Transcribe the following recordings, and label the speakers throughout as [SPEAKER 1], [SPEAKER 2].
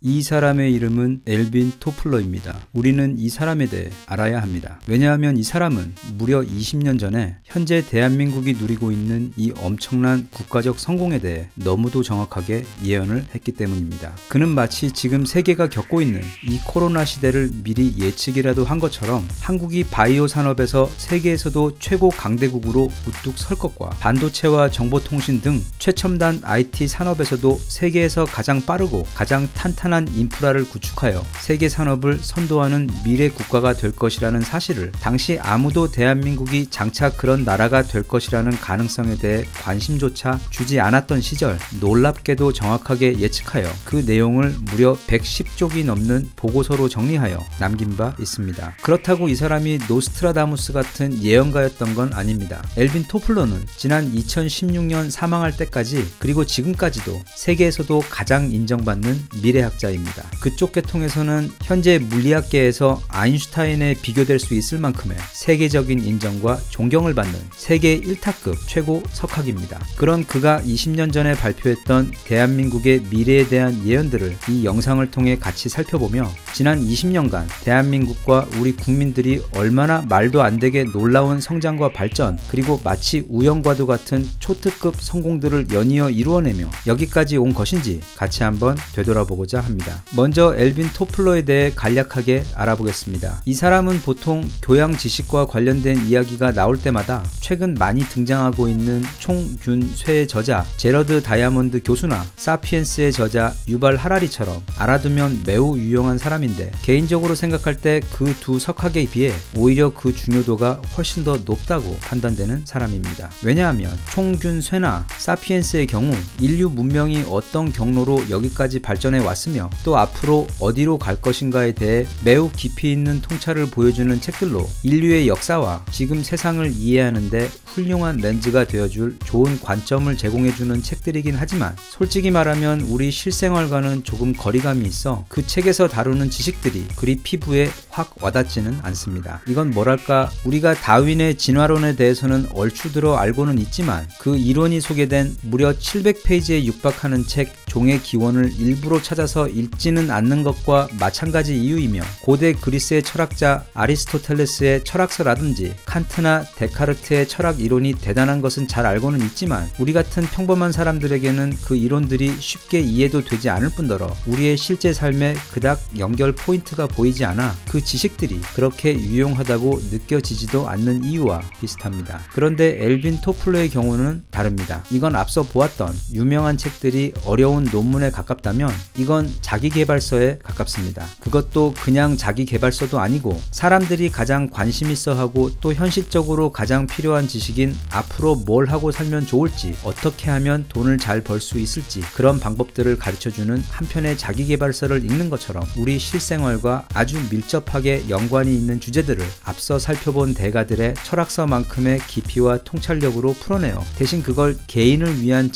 [SPEAKER 1] 이 사람의 이름은 엘빈 토플러입니다. 우리는 이 사람에 대해 알아야 합니다. 왜냐하면 이 사람은 무려 20년 전에 현재 대한민국이 누리고 있는 이 엄청난 국가적 성공에 대해 너무도 정확하게 예언을 했기 때문입니다. 그는 마치 지금 세계가 겪고 있는 이 코로나 시대를 미리 예측이라도 한 것처럼 한국이 바이오 산업에서 세계에서도 최고 강대국으로 우뚝 설 것과 반도체와 정보통신 등 최첨단 IT 산업에서도 세계에서 가장 빠르고 가장 탄탄한 인프라를 구축하여 세계 산업을 선도하는 미래 국가가 될 것이라는 사실을 당시 아무도 대한민국이 장차 그런 나라가 될 것이라는 가능성에 대해 관심조차 주지 않았던 시절 놀랍게도 정확하게 예측하여 그 내용을 무려 110쪽이 넘는 보고서로 정리하여 남긴 바 있습니다. 그렇다고 이 사람이 노스트라다무스 같은 예언가였던 건 아닙니다. 엘빈 토플러는 지난 2016년 사망할 때까지 그리고 지금까지도 세계에서도 가장 인정받는 미래학자입니다. 그쪽 계통에서는 현재 물리학계에서 아인슈타인에 비교될 수 있을 만큼의 세계적인 인정과 존경을 받는 세계 1타급 최고 석학입니다. 그런 그가 20년 전에 발표했던 대한민국의 미래에 대한 예언들을 이 영상을 통해 같이 살펴보며 지난 20년간 대한민국과 우리 국민들이 얼마나 말도 안 되게 놀라운 성장과 발전 그리고 마치 우연과도 같은 초특급 성공들을 연이어 이루어내며 여기까지 온 것인지 같이 한번 되돌아보고자 합니다. 먼저 엘빈 토플러에 대해 간략하게 알아보겠습니다. 이 사람은 보통 교양 지식과 관련된 이야기가 나올 때마다 최근 많이 등장하고 있는 총균쇠의 저자 제러드 다이아몬드 교수나 사피엔스의 저자 유발 하라리처럼 알아두면 매우 유용한 사람인데 개인적으로 생각할 때 그 두 석학에 비해 오히려 그 중요도가 훨씬 더 높다고 판단되는 사람입니다. 왜냐하면 총균쇠나 사피엔스의 경우 인류 문명이 어떤 경로로 여기까지 발전해 왔으며 또 앞으로 어디로 갈 것인가에 대해 매우 깊이 있는 통찰을 보여주는 책들로 인류의 역사와 지금 세상을 이해하는데 훌륭한 렌즈가 되어줄 좋은 관점을 제공해주는 책들이긴 하지만 솔직히 말하면 우리 실생활과는 조금 거리감이 있어 그 책에서 다루는 지식들이 그리 피부에 확 와닿지는 않습니다. 이건 뭐랄까 우리가 다윈의 진화론에 대해서는 얼추들어 알고는 있지만 그 이론이 소개된 무려 700페이지에 육박하는 책 종의 기원을 일부러 찾아서 읽지는 않는 것과 마찬가지 이유이며 고대 그리스의 철학자 아리스토텔레스의 철학서라든지 칸트나 데카르트의 철학 이론이 대단한 것은 잘 알고는 있지만 우리 같은 평범한 사람들에게는 그 이론들이 쉽게 이해도 되지 않을 뿐더러 우리의 실제 삶에 그닥 연결 포인트가 보이지 않아 그 지식들이 그렇게 유용하다고 느껴지지도 않는 이유와 비슷합니다. 그런데 엘빈 토플러의 경우는 다릅니다. 이건 앞서 보았던 유명한 책들이 어려운 논문에 가깝다면 이건 자기계발서에 가깝습니다. 그것도 그냥 자기계발서도 아니고 사람들이 가장 관심 있어 하고 또 현실적으로 가장 필요한 지식인 앞으로 뭘 하고 살면 좋을지 어떻게 하면 돈을 잘 벌 수 있을지 그런 방법들을 가르쳐주는 한 편의 자기계발서를 읽는 것처럼 우리 실생활과 아주 밀접하게 연관이 있는 주제들을 앞서 살펴본 대가들의 철학서만큼의 깊이와 통찰력으로 풀어내요. 대신 그걸 개인을 위한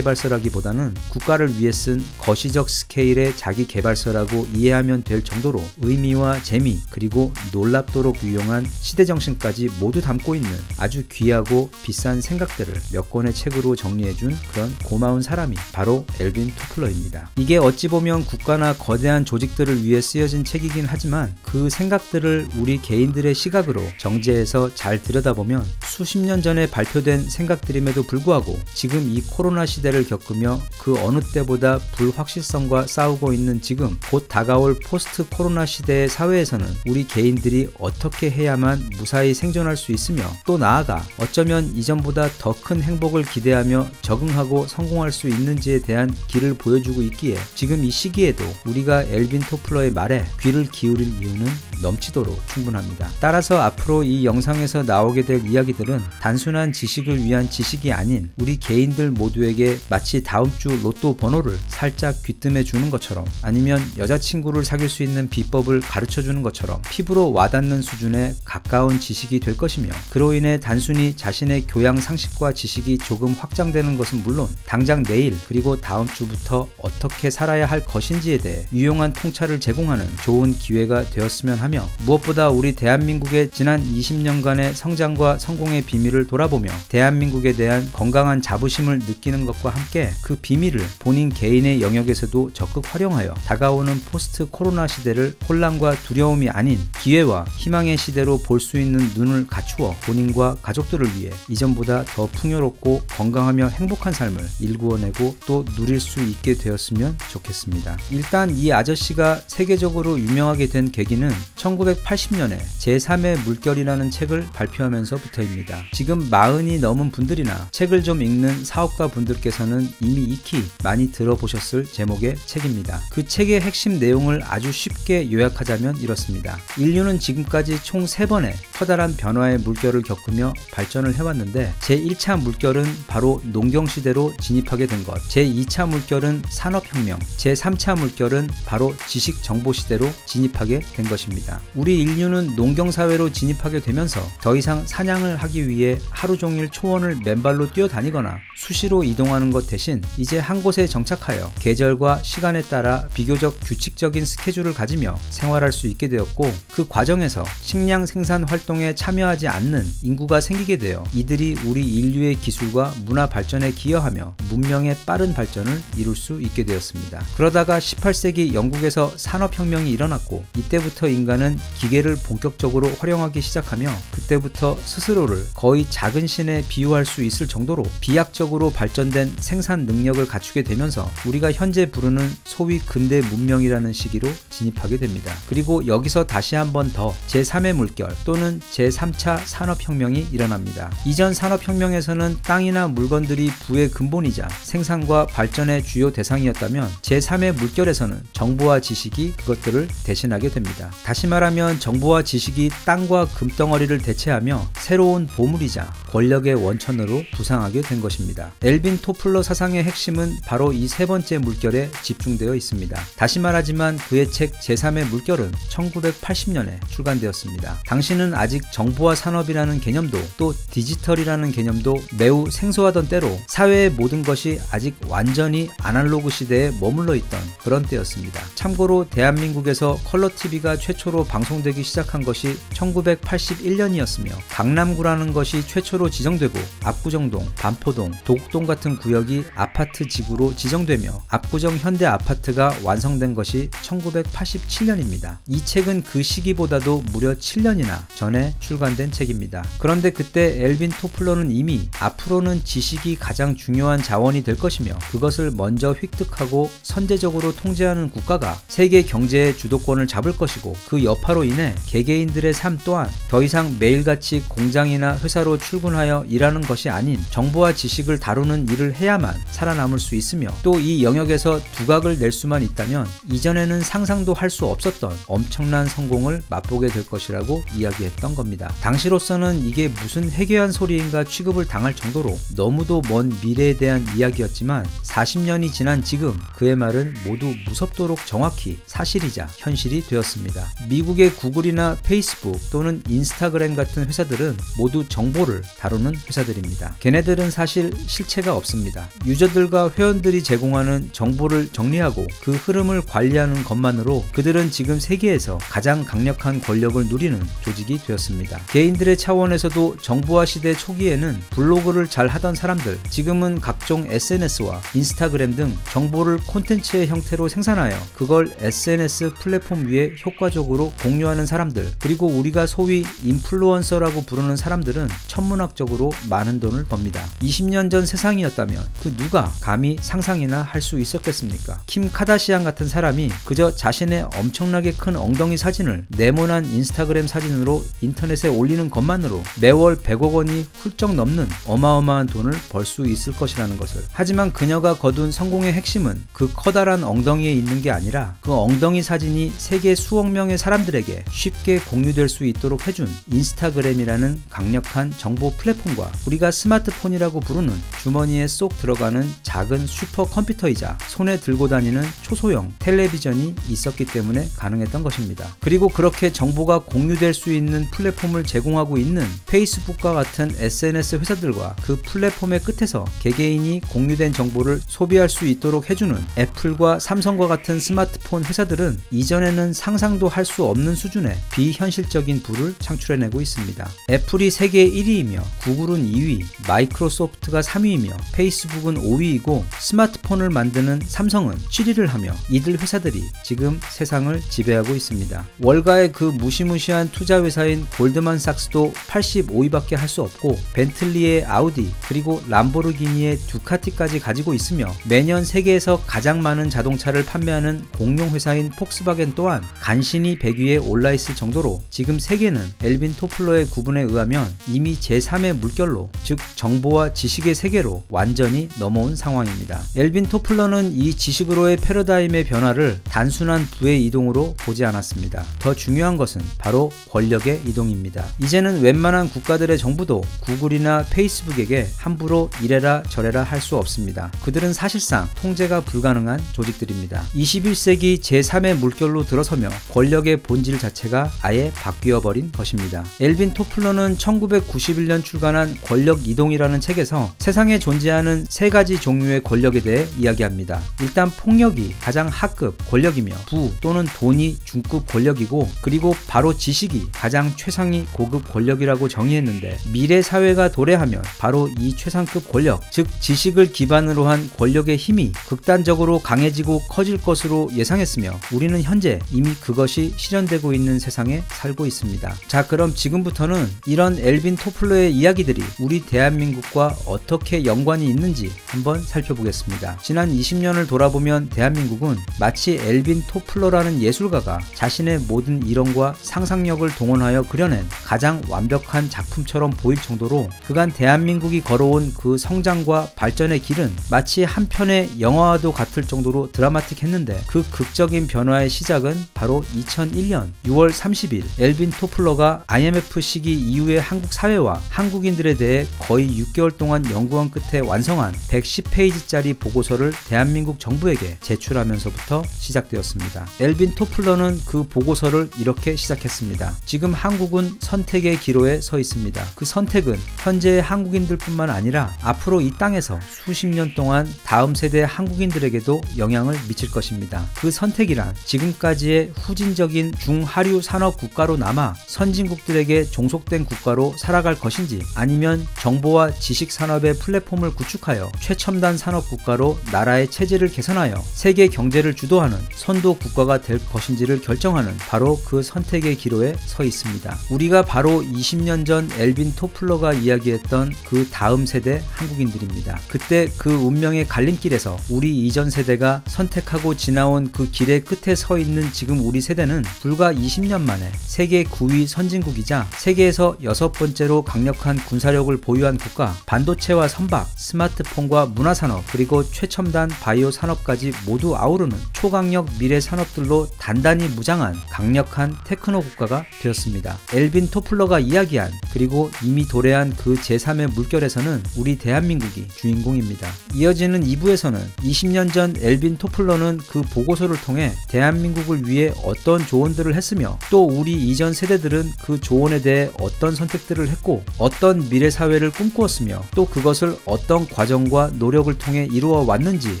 [SPEAKER 1] 자기계발서라기보다는 국가를 위해 쓴 거시적 스케일의 자기계발서라고 이해하면 될 정도로 의미와 재미 그리고 놀랍도록 유용한 시대정신까지 모두 담고 있는 아주 귀하고 비싼 생각들을 몇 권의 책으로 정리해준 그런 고마운 사람이 바로 엘빈 토플러입니다. 이게 어찌 보면 국가나 거대한 조직들을 위해 쓰여진 책이긴 하지만 그 생각들을 우리 개인들의 시각으로 정제해서 잘 들여다보면 수십 년 전에 발표된 생각들임에도 불구하고 지금 이 코로나 시대를 겪으며 그 어느 때보다 불확실성과 싸우고 있는 지금 곧 다가올 포스트 코로나 시대의 사회에서는 우리 개인들이 어떻게 해야만 무사히 생존할 수 있으며 또 나아가 어쩌면 이전보다 더 큰 행복을 기대하며 적응하고 성공할 수 있는지에 대한 길을 보여주고 있기에 지금 이 시기에도 우리가 엘빈 토플러의 말에 귀를 기울일 이유는 넘치도록 충분합니다. 따라서 앞으로 이 영상에서 나오게 될 이야기들은 단순한 지식을 위한 지식이 아닌 우리 개인들 모두에게 마치 다음 주 로또 번호를 살짝 귀뜸해 주는 것처럼 아니면 여자친구를 사귈 수 있는 비법을 가르쳐 주는 것처럼 피부로 와닿는 수준에 가까운 지식이 될 것이며 그로 인해 단순히 자신의 교양 상식과 지식이 조금 확장되는 것은 물론 당장 내일 그리고 다음 주부터 어떻게 살아야 할 것인지에 대해 유용한 통찰을 제공하는 좋은 기회가 되었으면 하며 무엇보다 우리 대한민국의 지난 20년간의 성장과 성공의 비밀을 돌아보며 대한민국에 대한 건강한 자부심을 느끼는 것과 함께 그 비밀을 본인 개인의 영역에서도 적극 활용하여 다가오는 포스트 코로나 시대를 혼란과 두려움이 아닌 기회와 희망의 시대로 볼 수 있는 눈을 갖추어 본인과 가족들을 위해 이전보다 더 풍요롭고 건강하며 행복한 삶을 일구어내고 또 누릴 수 있게 되었으면 좋겠습니다. 일단 이 아저씨가 세계적으로 유명하게 된 계기는 1980년에 제3의 물결이라는 책을 발표하면서부터입니다. 지금 40이 넘은 분들이나 책을 좀 읽는 사업가 분들께서는 이미 익히 많이 들어보셨을 제목의 책입니다. 그 책의 핵심 내용을 아주 쉽게 요약하자면 이렇습니다. 인류는 지금까지 총 3번의 커다란 변화의 물결을 겪으며 발전을 해왔는데 제1차 물결은 바로 농경시대로 진입하게 된 것, 제2차 물결은 산업혁명, 제3차 물결은 바로 지식정보시대로 진입하게 된 것입니다. 우리 인류는 농경사회로 진입하게 되면서 더 이상 사냥을 하기 위해 하루 종일 초원을 맨발로 뛰어다니거나 수시로 이동하는 것 대신 이제 한 곳에 정착하여 계절과 시간에 따라 비교적 규칙적인 스케줄을 가지며 생활할 수 있게 되었고, 그 과정에서 식량 생산 활동에 참여하지 않는 인구가 생기게 되어 이들이 우리 인류의 기술과 문화 발전에 기여하며 문명의 빠른 발전을 이룰 수 있게 되었습니다. 그러다가 18세기 영국에서 산업혁명이 일어났고, 이때부터 인간은 기계를 본격적으로 활용하기 시작하며 그때부터 스스로를 거의 작은 신에 비유할 수 있을 정도로 비약적으로 발전된 생산 능력을 갖추게 되면서 우리가 현재 부르는 소위 근대 문명이라는 시기로 진입하게 됩니다. 그리고 여기서 다시 한번 더 제3의 물결 또는 제3차 산업혁명이 일어납니다. 이전 산업혁명에서는 땅이나 물건들이 부의 근본이자 생산과 발전의 주요 대상이었다면 제3의 물결에서는 정보와 지식이 그것들을 대신하게 됩니다. 다시 말하면 정보와 지식이 땅과 금덩어리를 대체하며 새로운 보물이자 권력의 원천으로 부상하게 된 것입니다. 엘빈 토플러 사상의 핵심은 바로 이 세 번째 물결에 집중되어 있습니다. 다시 말하지만 그의 책 제3의 물결은 1980년에 출간되었습니다. 당시는 아직 정보화 산업이라는 개념도 또 디지털이라는 개념도 매우 생소하던 때로 사회의 모든 것이 아직 완전히 아날로그 시대에 머물러 있던 그런 때였습니다. 참고로 대한민국에서 컬러 TV가 최초로 방송되기 시작한 것이 1981년이었으며 강남구라는 것이 최초로 지정되고 압구정동, 반포동, 도곡동 같은 구역이 아파트 지구로 지정되며 압구정 현대 아파트가 완성된 것이 1987년입니다. 이 책은 그 시기보다도 무려 7년이나 전에 출간된 책입니다. 그런데 그때 엘빈 토플러는 이미 앞으로는 지식이 가장 중요한 자원이 될 것이며 그것을 먼저 획득하고 선제적으로 통제하는 국가가 세계 경제의 주도권을 잡을 것이고, 그 여파로 인해 개개인들의 삶 또한 더 이상 매일같이 공장이나 회사로 출근하여 일하는 것이 아닌 정보와 지식을 다루는 일을 해야만 살아남을 수 있으며, 또 이 영역에서 두각을 낼 수만 있다면 이전에는 상상도 할 수 없었던 엄청난 성공을 맛보게 될 것이라고 이야기했던 겁니다. 당시로서는 이게 무슨 해괴한 소리인가 취급을 당할 정도로 너무도 먼 미래에 대한 이야기였지만 40년이 지난 지금 그의 말은 모두 무섭도록 정확히 사실이자 현실이 되었습니다. 미국의 구글이나 페이스북 또는 인스타그램 같은 회사들은 모두 정보를 다루는 회사들입니다. 걔네들은 사실 실체가 없습니다. 유저들과 회원들이 제공하는 정보를 정리하고 그 흐름을 관리하는 것만으로 그들은 지금 세계에서 가장 강력한 권력을 누리는 조직이 되었습니다. 개인들의 차원에서도 정보화 시대 초기에는 블로그를 잘 하던 사람들, 지금은 각종 SNS와 인스타그램 등 정보를 콘텐츠의 형태로 생산하여 그걸 SNS 플랫폼 위에 효과적으로 공유하는 사람들, 그리고 우리가 소위 인플루언서라고 부르는 사람들은 천문학적으로 많은 돈을 법니다. 20년 전 세상이었다면 그 누가 감히 상상이나 할 수 있었겠습니까? 킴 카다시안 같은 사람이 그저 자신의 엄청나게 큰 엉덩이 사진을 네모난 인스타그램 사진으로 인터넷에 올리는 것만으로 매월 100억 원이 훌쩍 넘는 어마어마한 돈을 벌 수 있을 것이라는 것을. 하지만 그녀가 거둔 성공의 핵심은 그 커다란 엉덩이에 있는 게 아니라 그 엉덩이 사진이 세계 수억 명의 사람들에게 쉽게 공유될 수 있도록 해준 인스타그램이라는 강력한 정보 플랫폼과 우리가 스마트폰이라고 부르는 주머니에 쏙 들어가는 작은 슈퍼컴퓨터이자 손에 들고 다니는 초소형 텔레비전이 있었기 때문에 가능했던 것입니다. 그리고 그렇게 정보가 공유될 수 있는 플랫폼을 제공하고 있는 페이스북과 같은 SNS 회사들과 그 플랫폼의 끝에서 개개인이 공유된 정보를 소비할 수 있도록 해주는 애플과 삼성과 같은 스마트폰 회사들은 이전에는 상상도 할 수 없는 수준의 비현실적인 부를 창출해내고 있습니다. 애플이 세계 1위이며 구글은 2위, 마이크로소프트가 3위이며 페이스북은 5위이고 스마트폰을 만드는 삼성은 1위를 하며 이들 회사들이 지금 세상을 지배하고 있습니다. 월가의 그 무시무시한 투자 회사인 골드만삭스도 85위밖에 할 수 없고 벤틀리의 아우디 그리고 람보르기니의 두카티까지 가지고 있으며 매년 세계에서 가장 많은 자동차를 판매하는 공용 회사인 폭스바겐 또한 간신히 100위에 올라 있을 정도로 지금 세계는 엘빈 토플러의 구분에 의하면 이미 제3의 물결로 즉 정보와 지식의 세계로 완전히 넘어온 상황입니다. 엘빈 토플러는 이 지식으로의 패러다임의 변화를 단순한 부의 이동으로 보지 않았습니다. 더 중요한 것은 바로 권력의 이동입니다. 이제는 웬만한 국가들의 정부도 구글이나 페이스북에게 함부로 이래라 저래라 할 수 없습니다. 그들은 사실상 통제가 불가능한 조직들입니다. 21세기 제3의 물결로 들어서며 권력의 본질 자체가 아예 바뀌어버린 것입니다. 엘빈 토플러는 1991년 출간한 권력 이동이라는 책에서 세상에 존재하는 세 가지 종류의 권력에 대해 이야기합니다. 일단 폭력이 가장 하급 권력이며 부 또는 돈이 중급 권력이고 그리고 바로 지식이 가장 최상위 고급 권력이라고 정의했는데 미래 사회가 도래하면 바로 이 최상급 권력 즉 지식을 기반으로 한 권력의 힘이 극단적으로 강해지고 커질 것으로 예상했으며 우리는 현재 이미 그것이 실현되고 있는 세상에 살고 있습니다. 자, 그럼 지금부터는 이런 엘빈 토플러의 이야기들이 우리 대한민국과 어떻게 연관이 있는지 한번 살펴보겠습니다. 지난 20년을 돌아보면 대한민국은 마치 엘빈 토플러라는 예술가가 자신의 모든 이론과 상상력을 동원하여 그려낸 가장 완벽한 작품처럼 보일 정도로 그간 대한민국이 걸어온 그 성장과 발전의 길은 마치 한 편의 영화와도 같을 정도로 드라마틱했는데 그 극적인 변화의 시작은 바로 2001년 6월 30일 엘빈 토플러가 IMF 시기 이후의 한국 사회와 한국인들에 대해 거의 6개월 동안 연구한 끝에 완성한 110페이지짜리 보고서를 대한민국 정부에게 제출하면서부터 시작되었습니다. 엘빈 토플러는 그 보고서를 이렇게 시작했습니다. 지금 한국은 선택의 기로에 서 있습니다. 그 선택은 현재의 한국인들뿐만 아니라 앞으로 이 땅에서 수십 년 동안 다음 세대 한국인들에게도 영향을 미칠 것입니다. 그 선택이란 지금까지의 후진적인 중하류 산업 국가로 남아 선진국들에게 종속된 국가로 살아갈 것인지 아니면 정보와 지식 산업의 플랫폼을 구축하여 최첨단 산업 국가로 나라의 체질을 개선하여 세계 경제를 주도하는 선도 국가가 될 것인지를 결정하는 바로 그 선택의 기로에 서 있습니다. 우리가 바로 20년 전 엘빈 토플러가 이야기했던 그 다음 세대 한국인들입니다. 그때 그 운명의 갈림길에서 우리 이전 세대가 선택하고 지나온 그 길의 끝에 서 있는 지금 우리 세대는 불과 20년 만에 세계 9위 선진국이자 세계에서 6번째로 강력한 군사력을 보유한 국가, 반도체와 선박, 스마트폰과 문화산업, 그리고 최첨단 바이오 산업까지 모두 아우르는 초강력 미래 산업들로 단단히 무장한 강력한 테크노 국가가 되었습니다. 엘빈 토플러가 이야기한 그리고 이미 도래한 그 제3의 물결에서는 우리 대한민국이 주인공입니다. 이어지는 2부에서는 20년 전 엘빈 토플러는 그 보고서를 통해 대한민국을 위해 어떤 조언들을 했으며 또 우리 이전 세대들은 그 조언에 대해 어떤 선택들을 했고 어떤 미래 사회를 꿈꾸었으며 또 그것을 어떤 과정과 노력을 통해 이루어 왔는지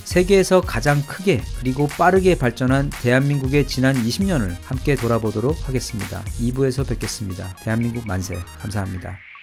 [SPEAKER 1] 세계에서 가장 크게 그리고 빠르게 발전한 대한민국의 지난 20년을 함께 돌아보도록 하겠습니다. 2부에서 뵙겠습니다. 대한민국 만세. 감사합니다.